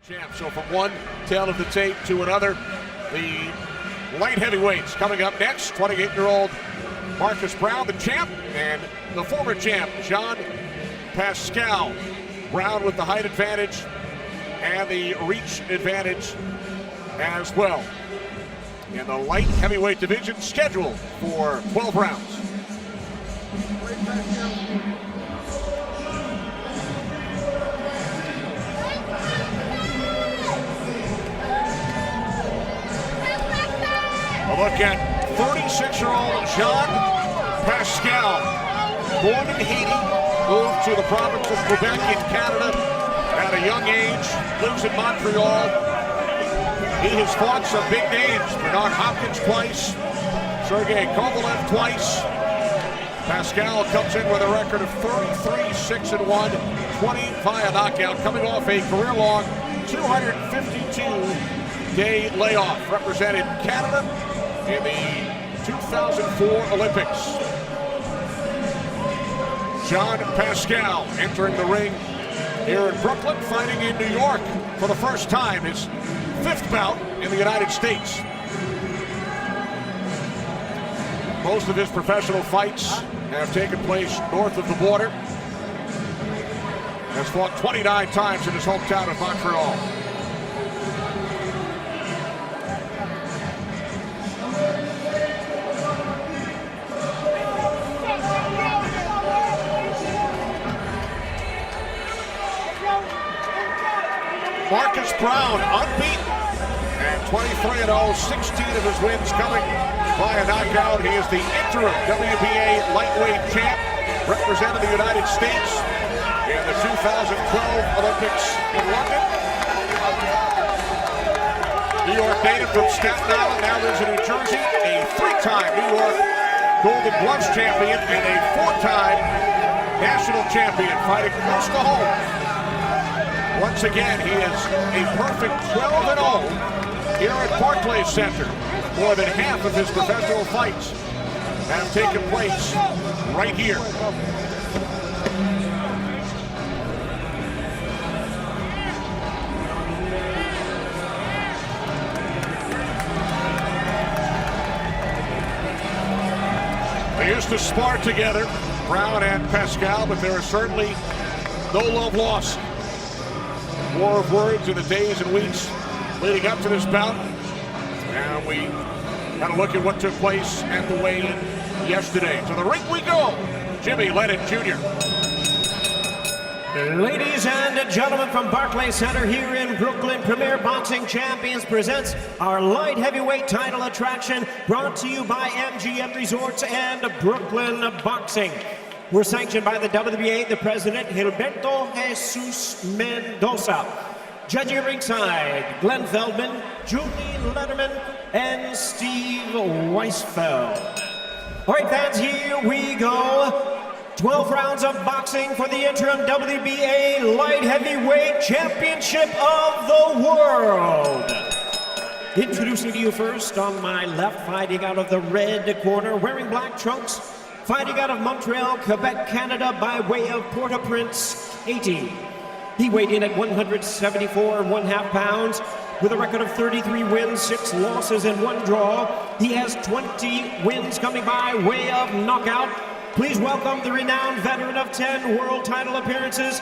Champ. So from one tail of the tape to another, the light heavyweights coming up next. 28-year-old Marcus Browne, the champ, and the former champ, Pascal. Browne with the height advantage and the reach advantage as well. In the light heavyweight division, scheduled for 12 rounds. A look at 36-year-old Pascal, born in Haiti, moved to the province of Quebec in Canada at a young age, lives in Montreal. He has fought some big names, Bernard Hopkins twice, Sergey Kovalev twice. Pascal comes in with a record of 33-6-1, 20 via knockout, coming off a career-long 252-day layoff, represented Canada in the 2004 Olympics. Pascal entering the ring here in Brooklyn, fighting in New York for the first time, his fifth bout in the United States. Most of his professional fights have taken place north of the border. Has fought 29 times in his hometown of Montreal. Marcus Browne, unbeaten, and 23-0, 16 of his wins coming via knockout. He is the interim WBA lightweight champ, representing the United States in the 2012 Olympics in London. New York native from Staten Island, now lives in New Jersey, a three-time New York Golden Gloves champion and a four-time national champion, fighting close to home. Once again, he is a perfect 12-0 here at Barclays Center. More than half of his professional fights have taken place right here. They used to spar together, Browne and Pascal, but there is certainly no love lost. War of words in the days and weeks leading up to this bout. And we had a look at what took place at the weigh-in yesterday. To the ring we go, Jimmy Lennon Jr. Ladies and gentlemen, from Barclays Center here in Brooklyn, Premier Boxing Champions presents our light heavyweight title attraction, brought to you by MGM Resorts and Brooklyn Boxing. We're sanctioned by the WBA, the president, Gilberto Jesus Mendoza. Judging ringside, Glenn Feldman, Julie Letterman, and Steve Weisfeld. All right, fans, here we go. 12 rounds of boxing for the interim WBA Light Heavyweight Championship of the World. Introducing to you first, on my left, fighting out of the red corner, wearing black trunks, fighting out of Montreal, Quebec, Canada, by way of Port-au-Prince, Haiti. He weighed in at 174.5 pounds with a record of 33 wins, 6 losses, and 1 draw. He has 20 wins coming by way of knockout. Please welcome the renowned veteran of 10 world title appearances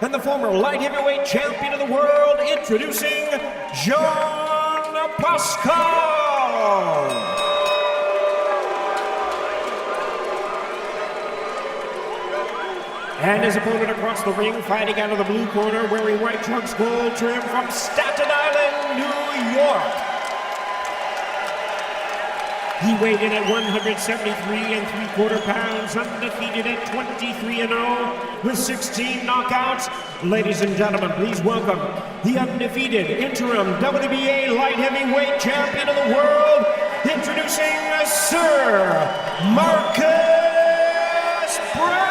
and the former light heavyweight champion of the world, introducing Pascal. And his opponent across the ring, fighting out of the blue corner, wearing white trunks, gold trim, from Staten Island, New York. He weighed in at 173.75 pounds, undefeated at 23-0, with 16 knockouts. Ladies and gentlemen, please welcome the undefeated interim WBA light heavyweight champion of the world, introducing Sir Marcus Browne.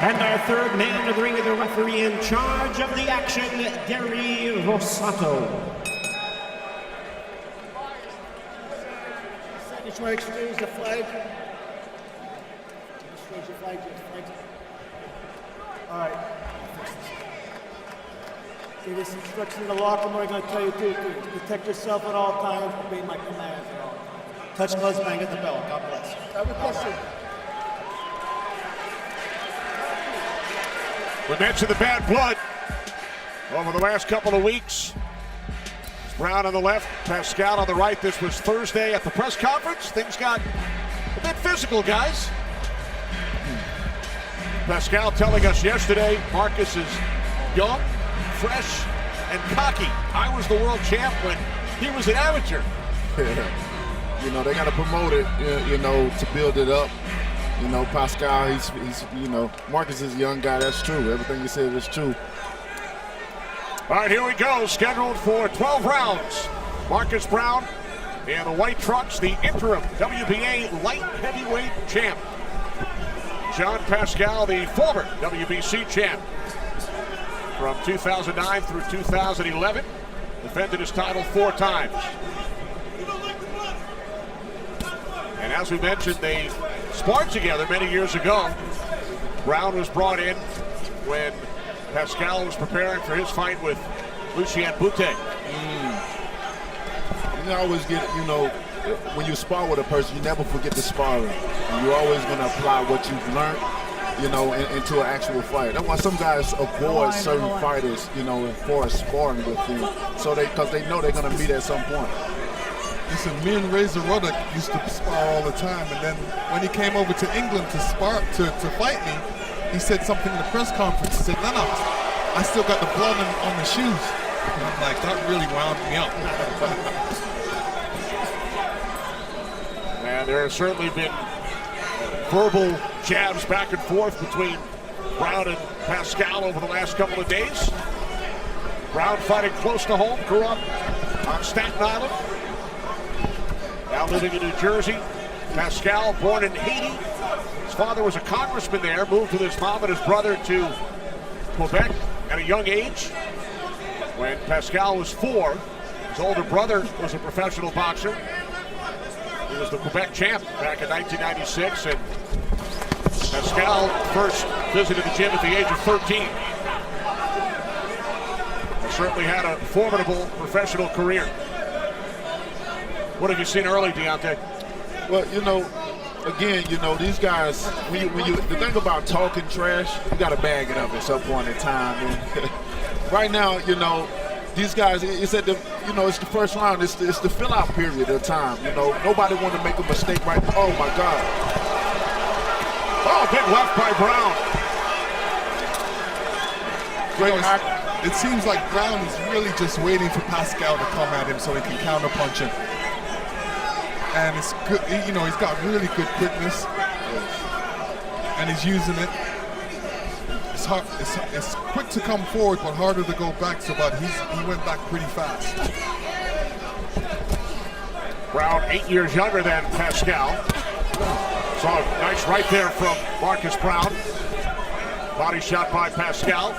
And our third man of the ring, the referee in charge of the action, Gary Rosato. Just want to exchange the flag. Exchange the flag. All right. Give us instructions in the locker room. We're going to tell you two things. Protect yourself at all times. Obey my commands at all times. Touch gloves, bang at the bell. God bless. I have a question. We mentioned the bad blood over the last couple of weeks. Browne on the left, Pascal on the right. This was Thursday at the press conference. Things got a bit physical, guys. Pascal telling us yesterday, Marcus is young, fresh, and cocky. I was the world champ when he was an amateur. You know, they got to promote it, you know, to build it up. You know, Pascal, he's you know, Marcus is a young guy. That's true. Everything you said is true. All right, here we go. Scheduled for 12 rounds. Marcus Browne in the white trunks, the interim WBA light heavyweight champ. John Pascal, the former WBC champ from 2009 through 2011. Defended his title 4 times. And as we mentioned, they sparred together many years ago. Browne was brought in when Pascal was preparing for his fight with Lucien Boutte. You always get, you know, when you spar with a person, you never forget the sparring. And you're always going to apply what you've learned, you know, into an actual fight. That's why some guys avoid certain fighters, you know, for sparring with them, so because they know they're going to meet at some point. Listen, me and Razor Ruddock used to spar all the time, and then when he came over to England to spar to fight me, he said something in the press conference. He said, "No, I still got the blood on the shoes." And I'm like, that really wound me up. And there have certainly been verbal jabs back and forth between Browne and Pascal over the last couple of days. Browne fighting close to home, grew up on Staten Island, now living in New Jersey. Pascal, born in Haiti. His father was a congressman there, moved with his mom and his brother to Quebec at a young age. When Pascal was 4, his older brother was a professional boxer. He was the Quebec champ back in 1996, and Pascal first visited the gym at the age of 13. He certainly had a formidable professional career. What have you seen early, Deontay? Well, you know, again, you know, these guys, the thing about talking trash, you got to bag it up at some point in time. And right now, you know, these guys, it's at the, you know, it's the first round. It's the fill-out period of time. You know, nobody want to make a mistake right now. Oh, my God. Oh, big left by Browne. You know, it seems like Browne is really just waiting for Pascal to come at him so he can counterpunch him. And it's good, you know, he's got really good quickness, and he's using it. It's hard, it's quick to come forward, but harder to go back. But he went back pretty fast. Browne, 8 years younger than Pascal. Saw a nice right there from Marcus Browne. Body shot by Pascal.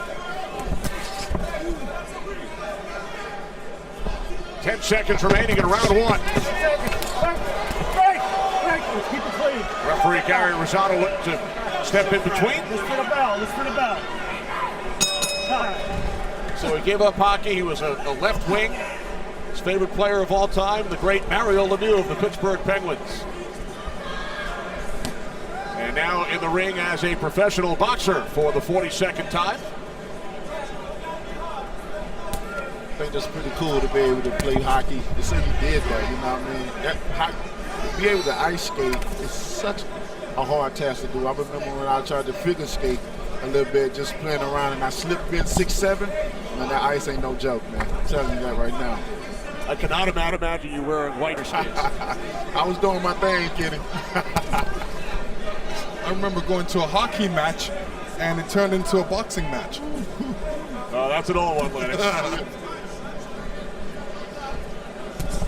10 seconds remaining in round 1. Keep it clean. Referee Gary Rosado looked to step in between. Let's for the bell. Let's for the bell. So he gave up hockey. He was a left wing. His favorite player of all time, the great Mario Lemieux of the Pittsburgh Penguins. And now in the ring as a professional boxer for the 42nd time. I think that's pretty cool to be able to play hockey. They say he did that, you know what I mean? To be able to ice skate is such a hard task to do. I remember when I tried to figure skate a little bit, just playing around, and I slipped in 6'7". Man, that ice ain't no joke, man. I'm telling you that right now. I cannot imagine you wearing whiter skates. I was doing my thing, Kenny. I remember going to a hockey match, and it turned into a boxing match. Oh, that's an old one, Lennox.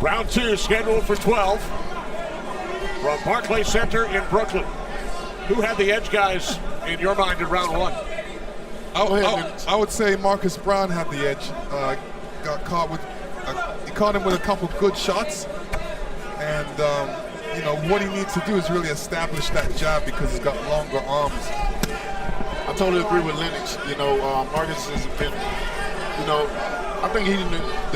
Round 2 scheduled for 12 from Barclays Center in Brooklyn. Who had the edge, guys, in your mind in round 1? I would say Marcus Browne had the edge. Got caught with, he caught him with a couple good shots, and you know what he needs to do is really establish that jab because he's got longer arms. I totally agree with Lennox. You know, Marcus has been, you know, I think he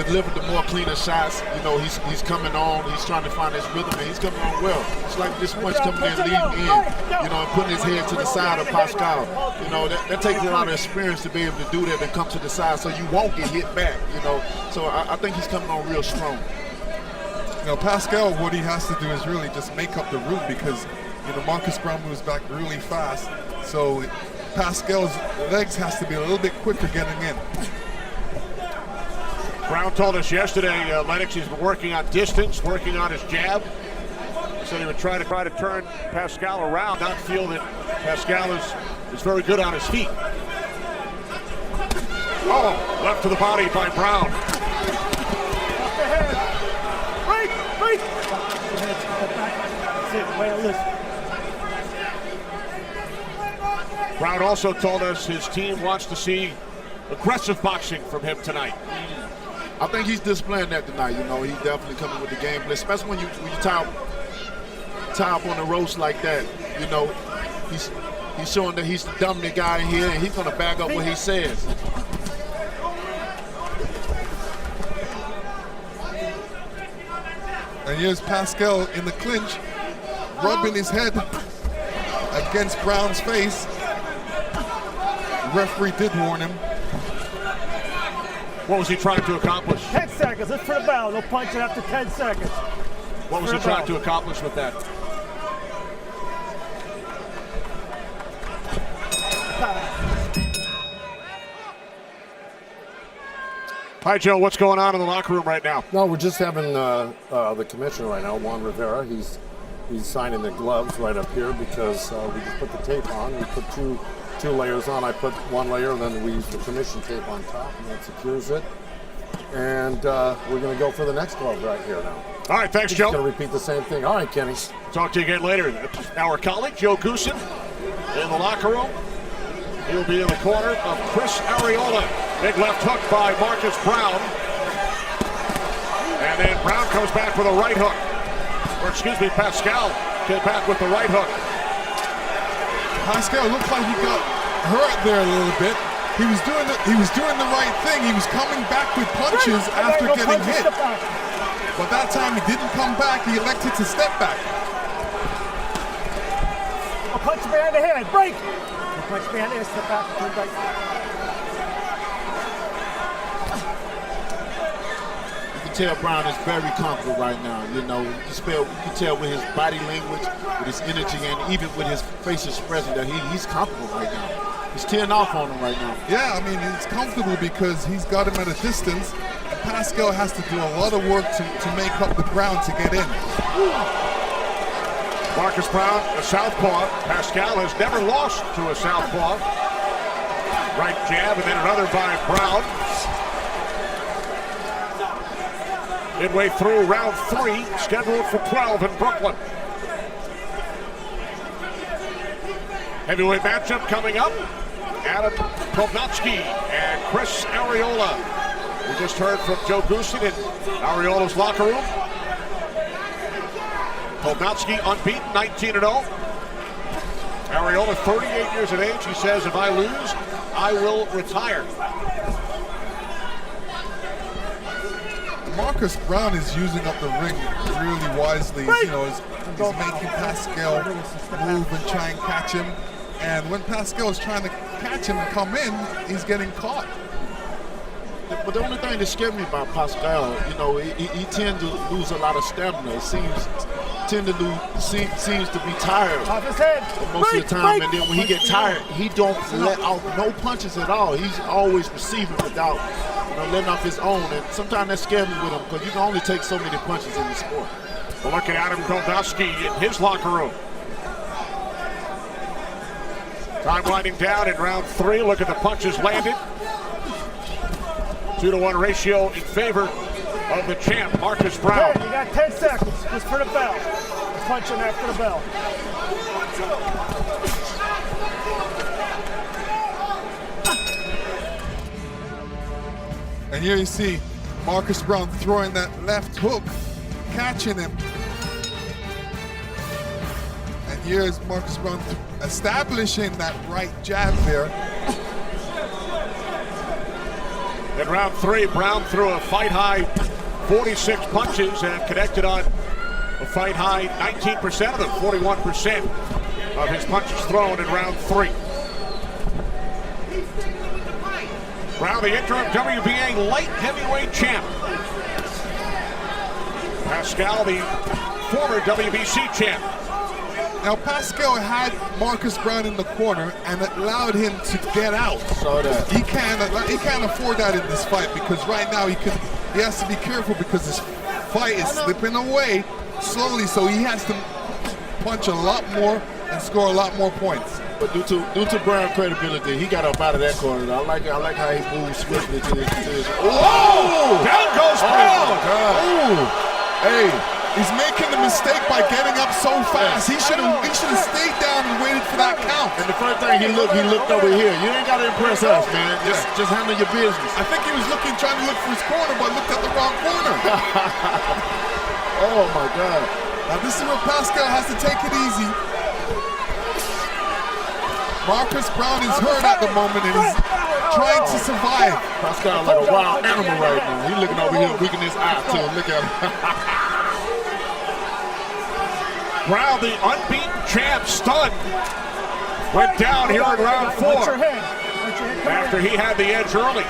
delivered the more cleaner shots. You know, he's coming on. He's trying to find his rhythm, and he's coming on well. It's like this punch coming in, leading in, you know, and putting his head to the side of Pascal. You know, that takes a lot of experience to be able to do that and come to the side so you won't get hit back, you know. So I think he's coming on real strong. You know, Pascal, what he has to do is really just make up the room because, you know, Marcus Browne moves back really fast. So Pascal's legs has to be a little bit quicker getting in. Browne told us yesterday, Lennox, he's been working on distance, working on his jab. He said he would try to turn Pascal around, not feel that Pascal is very good on his feet. Oh, left to the body by Browne. Break! That's it, way to listen. Browne also told us his team wants to see aggressive boxing from him tonight. I think he's displaying that tonight. You know, he's definitely coming with the game plan, especially when you tie up on the ropes like that. You know, he's showing that he's the dominant guy in here, and he's going to back up what he says. And here's Pascal in the clinch, rubbing his head against Browne's face. The referee did warn him. What was he trying to accomplish? 10 seconds, look for the bell. No punching after 10 seconds. What was he trying to accomplish with that? Hi, Joe. What's going on in the locker room right now? No, we're just having the commissioner right now, Juan Rivera. He's signing the gloves right up here because we just put the tape on. We put two layers on. I put one layer, then we use the commission tape on top, and that secures it. And we're going to go for the next glove right here now. All right, thanks, We're Joe. just going to repeat the same thing. All right, Kenny. Talk to you again later. Our colleague, Joe Goosen, in the locker room. He'll be in the corner of Chris Arreola. Big left hook by Marcus Browne. And then Browne comes back with a right hook. Or excuse me, Pascal came back with the right hook. Pascal looked like he got hurt there a little bit. He was doing the right thing. He was coming back with punches after getting hit. But that time he didn't come back. He elected to step back. A punch behind the head, break! A punch behind the head, step back, turn back. You can tell Browne is very comfortable right now. You know, you can tell with his body language, with his energy, and even with his face expression that he's comfortable right now. He's tearing off on him right now. Yeah, I mean, he's comfortable because he's got him at a distance. And Pascal has to do a lot of work to make up the ground to get in. Marcus Browne, a southpaw. Pascal has never lost to a southpaw. Right jab, and then another by Browne. Midway through round 3, scheduled for 12 in Brooklyn. Heavyweight matchup coming up. Adam Kovnatski and Chris Arreola. We just heard from Joe Goosen in Areola's locker room. Kovnatski unbeaten, 19-0. Arreola, 38 years of age. He says, if I lose, I will retire. Marcus Browne is using up the ring really wisely. You know, he's making Pascal move and try and catch him. And when Pascal is trying to catch him and come in, he's getting caught. But the only thing that scared me about Pascal, you know, he tends to lose a lot of stamina. It seems to be tired Off his head. most of the time. And then when he gets tired, he don't let out no punches at all. He's always receiving without, you know, letting off his own. And sometimes that scares me with him because you can only take so many punches in the sport. Well, look at Adam Kovnatski in his locker room. Time winding down in round 3. Look at the punches landed. 2-to-1 ratio in favor of the champ, Marcus Browne. You got 10 seconds just for the bell. Punch him after the bell. And here you see Marcus Browne throwing that left hook, catching him. And here's Marcus Browne establishing that right jab there. In round 3, Browne threw a fight-high 46 punches and connected on a fight-high 19% of them, 41% of his punches thrown in round 3. Browne, the interim WBA light heavyweight champ. Pascal, the former WBC champ. Now Pascal had Marcus Browne in the corner and it allowed him to get out. Saw that. He can't afford that in this fight because right now he has to be careful because this fight is slipping away slowly, so he has to punch a lot more and score a lot more points. But due to Browne's credibility, he got up out of that corner. I like how he moves swiftly to his. Oh! Down goes Browne! Oh, God. Ooh. Hey, he's making the mistake by getting up so fast. He should have stayed down and waited for that count. And the first thing he looked over here. You ain't got to impress us, man. Just handle your business. I think he was trying to look for his corner, but looked at the wrong corner. Oh my God. Now this is where Pascal has to take it easy. Marcus Browne is hurt at the moment and he's trying to survive. Pascal like a wild animal right now. He's looking over here, weakening his eye too. Look at him. Browne, the unbeaten champ, stunned, went down here in round 4 after he had the edge early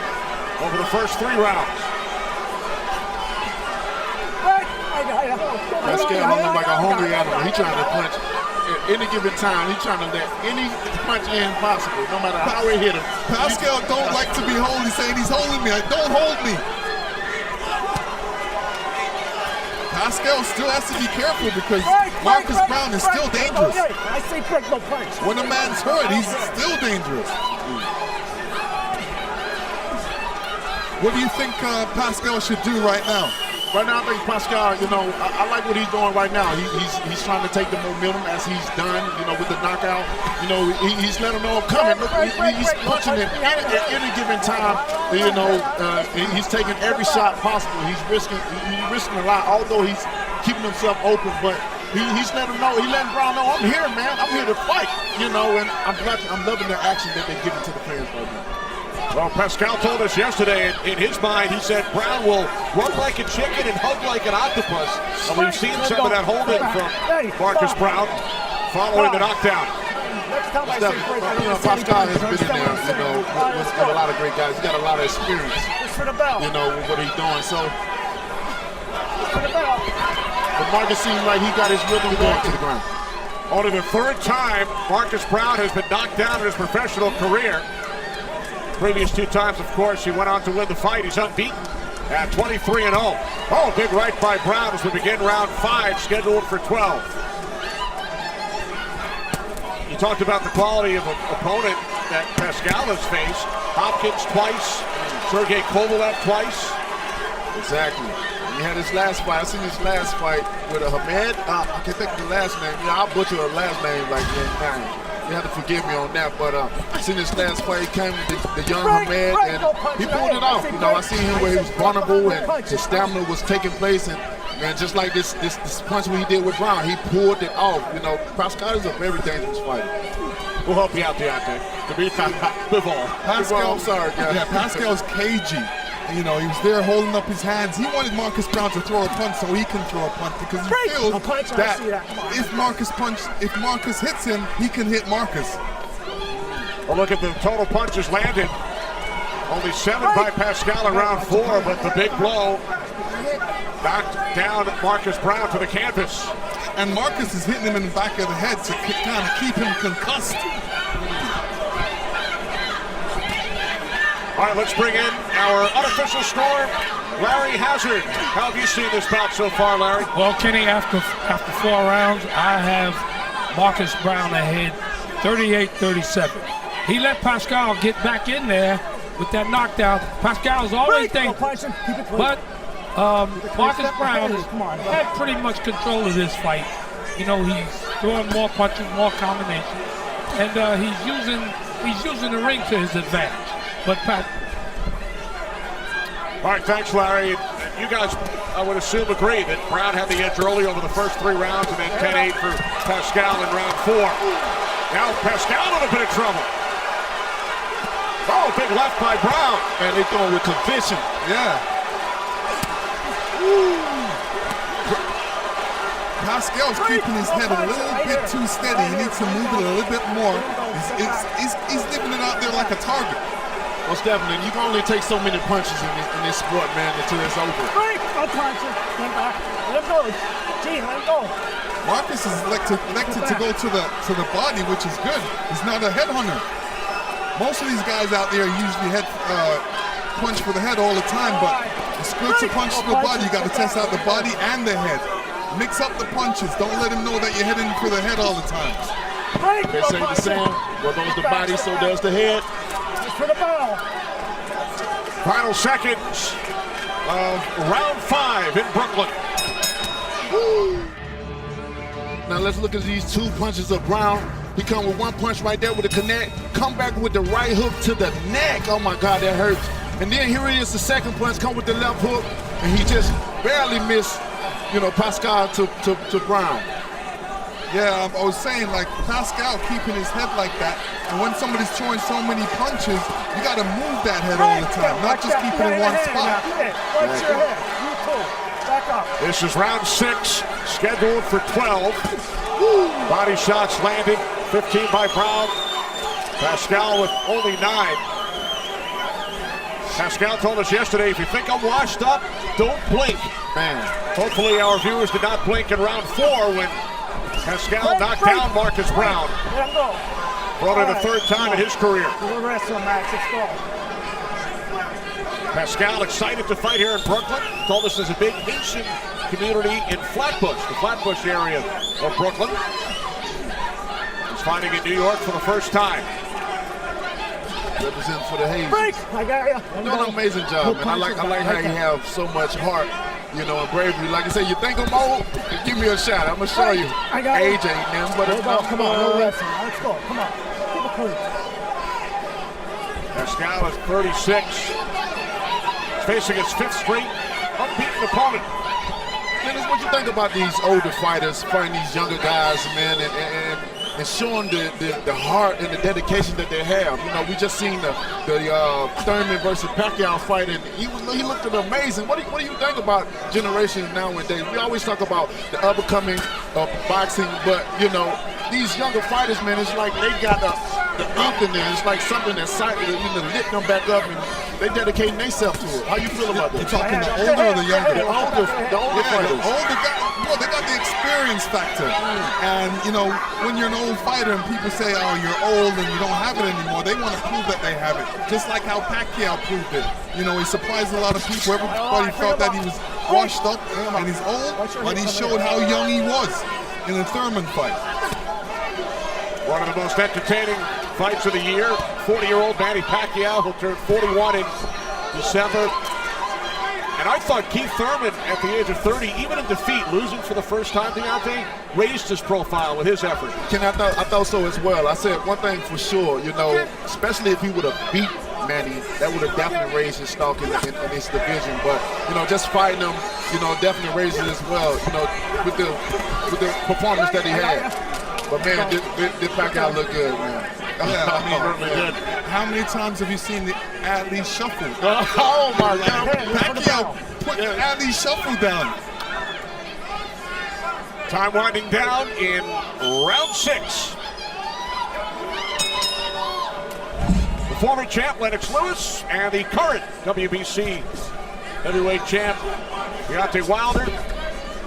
over the first 3 rounds. Pascal looking like a hungry animal. He's trying to punch at any given time. He's trying to let any punch in possible, no matter how it hit him. Pascal don't like to be held. He's saying he's holding me. Don't hold me. Pascal still has to be careful because Marcus Browne is still dangerous. I say break no punch. When a man's hurt, he's still dangerous. What do you think Pascal should do right now? Right now, I think Pascal, I like what he's doing right now. He's trying to take the momentum as he's done, with the knockout. He's letting them know I'm coming. Look, he's punching it at any given time. He's taking every shot possible. He's risking a lot, although he's keeping himself open. But he's letting them know. He's letting Browne know, I'm here, man. I'm here to fight. And I'm loving the action that they're giving to the fans right now. Well, Pascal told us yesterday, in his mind, he said Browne will run like a chicken and hug like an octopus. And we've seen some of that holding from Marcus Browne following the knockdown. Pascal has been in there, with a lot of great guys. He's got a lot of experience, with what he's doing. So, but Marcus seems like he got his rhythm going to the ground. Only the 3rd time Marcus Browne has been knocked down in his professional career. Previous 2 times, of course, he went on to win the fight. He's unbeaten at 23-0. Oh, big right by Browne as we begin round 5, scheduled for 12. You talked about the quality of an opponent that Pascal has faced. Hopkins twice, Sergey Kovalev twice. Exactly. He had his last fight. I seen his last fight with a Hamed. I can't think of the last name. I'll butcher the last name like that. You have to forgive me on that, but I seen his last fight. He came with the young Hamed, and he pulled it off. I seen him where he was vulnerable and his stamina was taking place, and just like this punch he did with Browne, he pulled it off. Pascal is a very dangerous fighter. We'll help you out, Deontay. Pascal, I'm sorry, guys. Yeah, Pascal's cagey. He was there holding up his hands. He wanted Marcus Browne to throw a punch so he can throw a punch because he feels that if Marcus hits him, he can hit Marcus. Well, look at the total punches landed. Only 7 by Pascal in round 4, but the big blow knocked down Marcus Browne to the canvas. And Marcus is hitting him in the back of the head to kind of keep him concussed. All right, let's bring in our unofficial scorer, Larry Hazard. How have you seen this bout so far, Larry? Well, Kenny, after 4 rounds, I have Marcus Browne ahead, 38-37. He let Pascal get back in there with that knockdown. Pascal's always dangerous, but Marcus Browne had pretty much control of this fight. He's throwing more punches, more combinations, and he's using the ring to his advantage. But all right, thanks, Larry. You guys, I would assume, agree that Browne had the edge early over the first 3 rounds and then 10-8 for Pascal in round 4. Now Pascal in a bit of trouble. Oh, big left by Browne. And they throwing with conviction. Yeah. Pascal's keeping his head a little bit too steady. He needs to move it a little bit more. He's leaving it out there like a target. Most definitely. You can only take so many punches in this sport, man, until it's over. Break! No punches. Stand back. Let him go. Gene, let him go. Marcus is elected to go to the body, which is good. He's not a headhunter. Most of these guys out there usually punch for the head all the time, but it's good to punch to the body. You got to test out the body and the head. Mix up the punches. Don't let him know that you're heading for the head all the time. They say the same. Where goes the body, so does the head. For the ball. Final seconds of round 5 in Brooklyn. Now let's look at these 2 punches of Browne. He come with 1 punch right there with a connect. Come back with the right hook to the neck. Oh my God, that hurts. And then here it is, the second punch, come with the left hook, and he just barely missed, Pascal to Browne. Yeah, I was saying, like, Pascal keeping his head like that, and when somebody's throwing so many punches, you got to move that head all the time, not just keep it in one spot. Watch your head. You too. Back up. This is round 6, scheduled for 12. Body shots landed, 15 by Browne. Pascal with only 9. Pascal told us yesterday, if you think I'm washed up, don't blink. Man. Hopefully our viewers did not blink in round 4 when Pascal knocked down Marcus Browne. Let him go. Brought it a 3rd time in his career. We'll wrestle, Max. Let's go. Pascal excited to fight here in Brooklyn. Told us there's a big Haitian community in Flatbush, the Flatbush area of Brooklyn. He's fighting in New York for the first time. Representing for the Hayes. Break! I got you. You're doing an amazing job, man. I like how you have so much heart, and bravery. Like I said, you think I'm old? Give me a shot. I'm gonna show you. I got age ain't nothing but a number. Come on, no wrestling. Let's go. Come on. Keep it cool. Pascal is 36. He's facing his 5th straight unbeaten opponent. Dennis, what you think about these older fighters fighting these younger guys, man, and showing the heart and the dedication that they have? We just seen the Thurman versus Pacquiao fight, and he looked amazing. What do you think about generations nowadays? We always talk about the up-and-coming boxing, but these younger fighters, man, it's like they got the ink in there. It's like something that's lit them back up, and they dedicating themselves to it. How you feel about that? You're talking the older or the younger? The older fighters. The older guys. Well, they got the experience factor. And, when you're an old fighter and people say, oh, you're old and you don't have it anymore, they want to prove that they have it. Just like how Pacquiao proved it. He surprised a lot of people. Everybody felt that he was washed up and he's old, but he showed how young he was in the Thurman fight. One of the most entertaining fights of the year. 40-year-old Manny Pacquiao, who'll turn 41 in December. And I thought Keith Thurman, at the age of 30, even in defeat, losing for the first time, Deontay, raised his profile with his effort. I thought so as well. I said one thing for sure, especially if he would have beat Manny, that would have definitely raised his stock in this division. But, just fighting him, definitely raised it as well, with the performance that he had. But, man, this Pacquiao look good, man. Yeah, how many times have you seen the Ali shuffle? Oh, my God. Pacquiao put the Ali shuffle down. Time winding down in round 6. The former champ Lennox Lewis and the current WBC heavyweight champ Deontay Wilder,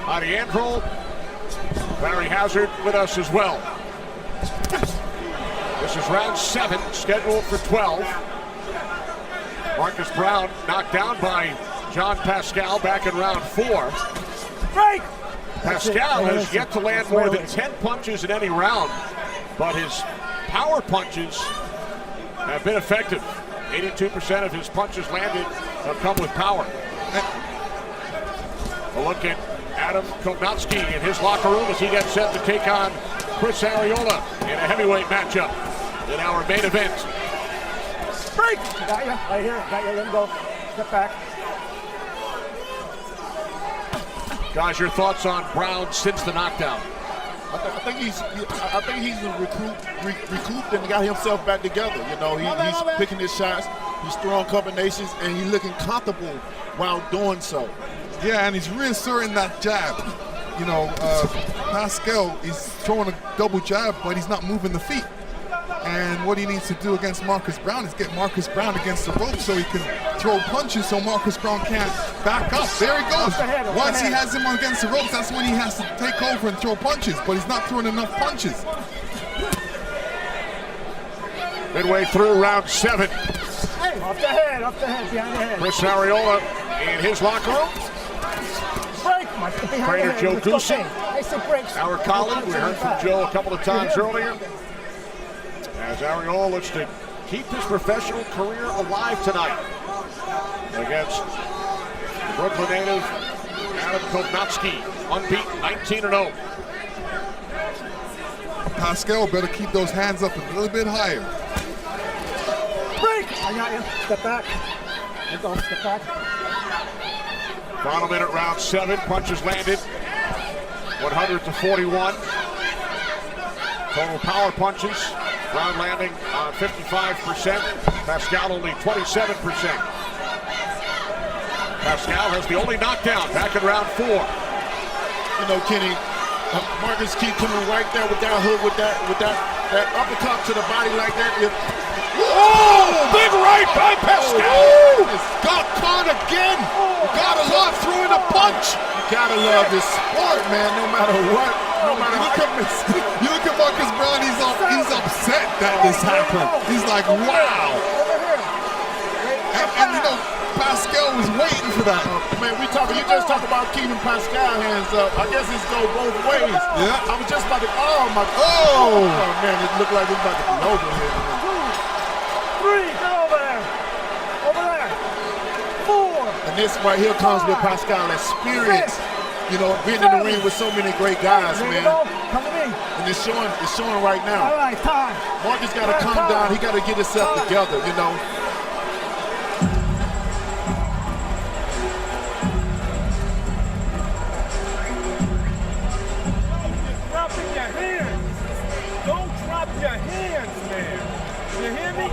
Adi Androl, Barry Hazard with us as well. This is round 7, scheduled for 12. Marcus Browne knocked down by John Pascal back in round 4. Break! Pascal has yet to land more than 10 punches in any round, but his power punches have been effective. 82% of his punches landed have come with power. A look at Adam Kownacki in his locker room as he gets set to take on Chris Arreola in a heavyweight matchup in our main event. Break! Got you. Right here. Got you. Let him go. Step back. Guys, your thoughts on Browne since the knockdown? I think he's recouped and got himself back together. You know, he's picking his shots, he's throwing combinations, and he's looking comfortable while doing so. Yeah, and he's reasserting that jab. You know, Pascal is throwing a double jab, but he's not moving the feet. And what he needs to do against Marcus Browne is get Marcus Browne against the rope so he can throw punches so Marcus Browne can't back up. There he goes. Once he has him against the ropes, that's when he has to take over and throw punches, but he's not throwing enough punches. Midway through round 7. Hey, off the head, behind the head. Chris Ariola in his locker room. Break, Mike, behind Trainer the head. Joe Let's go, Ducey, I said breaks. our colleague. We heard from Joe a couple of times earlier. As Ariola looks to keep his professional career alive tonight against the Brooklyn native Adam Kovnatski, unbeaten, 19-0. Pascal better keep those hands up a little bit higher. Break! I got you. Step back. Let's go, step back. Final minute, round 7. Punches landed, 100-41. Total power punches. Browne landing on 55%. Pascal only 27%. Pascal has the only knockdown back in round 4. You know, Kenny, Marcus keep coming right there with that hook, with that uppercut to the body like that. Big right by Pascal. Got caught again. Gotta love throwing a punch. You gotta love this sport, man. No matter what, no matter how. You look at Marcus Browne, he's upset that this happened. He's like, wow. And you know, Pascal was waiting for that. Man, you just talk about keeping Pascal hands up. I guess it's go both ways. Yeah. I was just about to, oh man, it looked like it was about to be over here. 3, get over there. Over there. 4. And this right here comes with Pascal experience. You know, being in the ring with so many great guys, man. Come to me. And it's showing right now. All right, time. Marcus got to calm down. He got to get himself together, you know. Dropping your hands. Don't drop your hands, man. You hear me?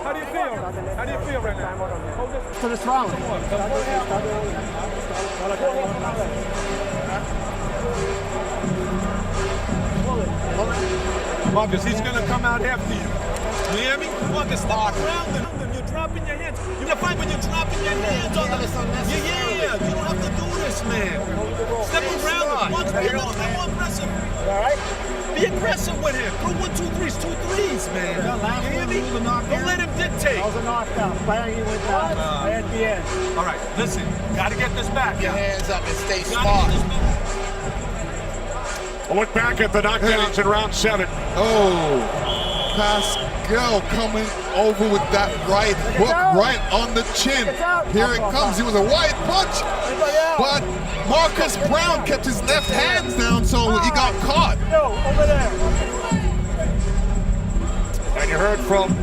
How do you feel? How do you feel right now? Hold this. To this round. Marcus, he's gonna come out after you. You hear me? Marcus, stop around them. You're dropping your hands. You can fight when you're dropping your hands on them. Yeah. You don't have to do this, man. Step around them. Marcus, be more aggressive. All right. Be aggressive with him. Throw 1, 2, 3s, 2 3s, man. You hear me? Don't let him dictate. That was a knockdown. Bang, he went down at the end. All right, listen. Gotta get this back. Your hands up and stay smart. A look back at the knockdowns in round 7. Oh, Pascal coming over with that right hook right on the chin. Here it comes. It was a wide punch, but Marcus Browne kept his left hands down, so he got caught. No, over there. And you heard from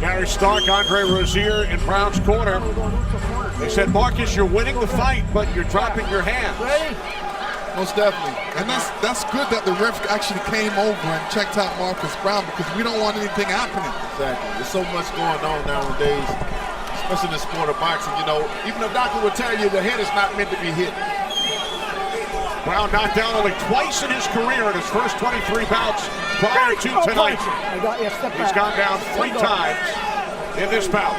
Gary Stark, Andre Rozier in Browne's corner. They said, Marcus, you're winning the fight, but you're dropping your hands. Ready? Most definitely. And that's good that the ref actually came over and checked out Marcus Browne, because we don't want anything happening. Exactly. There's so much going on nowadays, especially in the sport of boxing. You know, even the doctor will tell you the head is not meant to be hit. Browne knocked down only twice in his career in his first 23 bouts prior to tonight. He's gone down 3 times in this bout.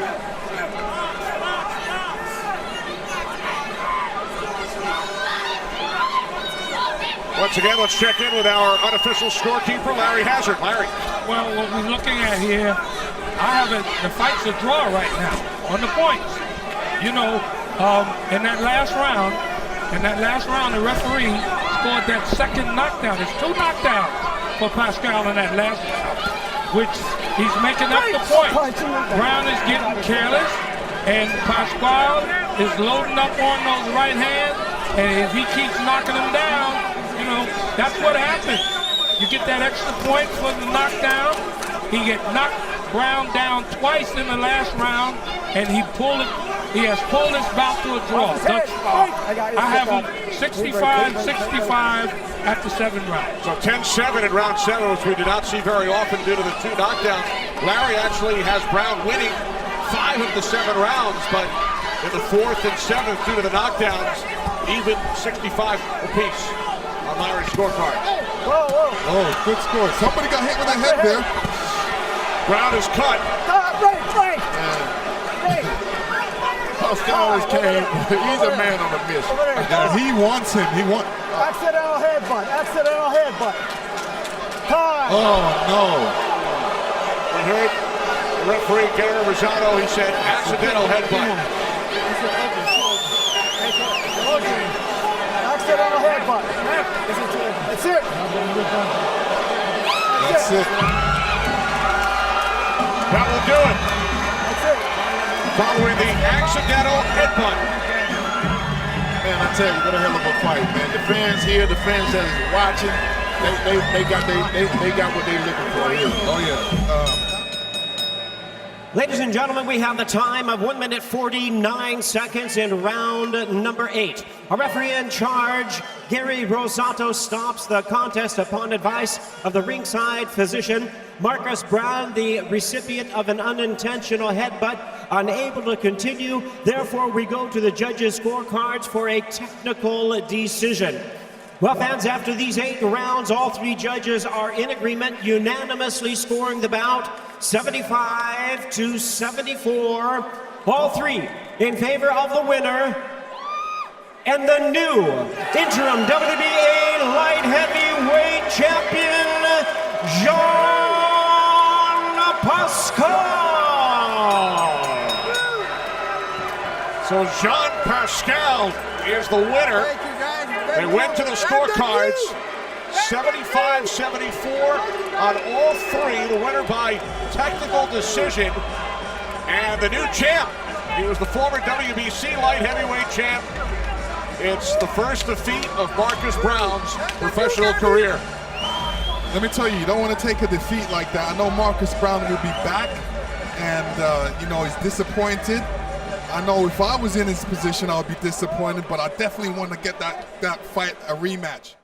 Once again, let's check in with our unofficial scorekeeper, Larry Hazard. Larry. Well, what we're looking at here, the fight's a draw right now on the points. You know, in that last round, the referee scored that second knockdown. It's 2 knockdowns for Pascal in that last round, which he's making up the point. Browne is getting careless, and Pascal is loading up on those right hands, and if he keeps knocking him down, you know, that's what happens. You get that extra point for the knockdown. He get knocked Browne down twice in the last round, and he pulled it He has pulled his bout to a draw. I have him 65-65 after 7 rounds. So 10-7 in round 7, which we did not see very often due to the 2 knockdowns. Larry actually has Browne winning 5 of the 7 rounds, but in the 4th and 7th, due to the knockdowns, even 65 apiece on Larry's scorecard. Oh, good score. Somebody got hit with a head there. Browne is cut. Pascal has came. He's a man on a mission. And he wants him. He wants. Accidental headbutt. Accidental headbutt. Time. Oh no! We heard the referee Gary Rosado. He said accidental headbutt. Accidental headbutt. That's it. That's it. That will do it. That's it. Following the accidental headbutt. Man, I tell you, what a hell of a fight, man. The fans here, the fans that is watching, they got what they looking for here. Oh yeah. Ladies and gentlemen, we have the time of 1 minute 49 seconds in round number 8. Our referee in charge, Gary Rosato, stops the contest upon advice of the ringside physician, Marcus Browne, the recipient of an unintentional headbutt, unable to continue. Therefore, we go to the judges' scorecards for a technical decision. Well, fans, after these 8 rounds, all 3 judges are in agreement, unanimously scoring the bout 75-74. All 3 in favor of the winner and the new interim WBA light heavyweight champion, Jean Pascal. So Jean Pascal is the winner. They went to the scorecards, 75-74 on all 3. The winner by technical decision. And the new champ, he was the former WBC light heavyweight champ. It's the first defeat of Marcus Browne's professional career. Let me tell you, you don't want to take a defeat like that. I know Marcus Browne will be back, and he's disappointed. I know if I was in his position, I would be disappointed, but I definitely want to get that fight a rematch.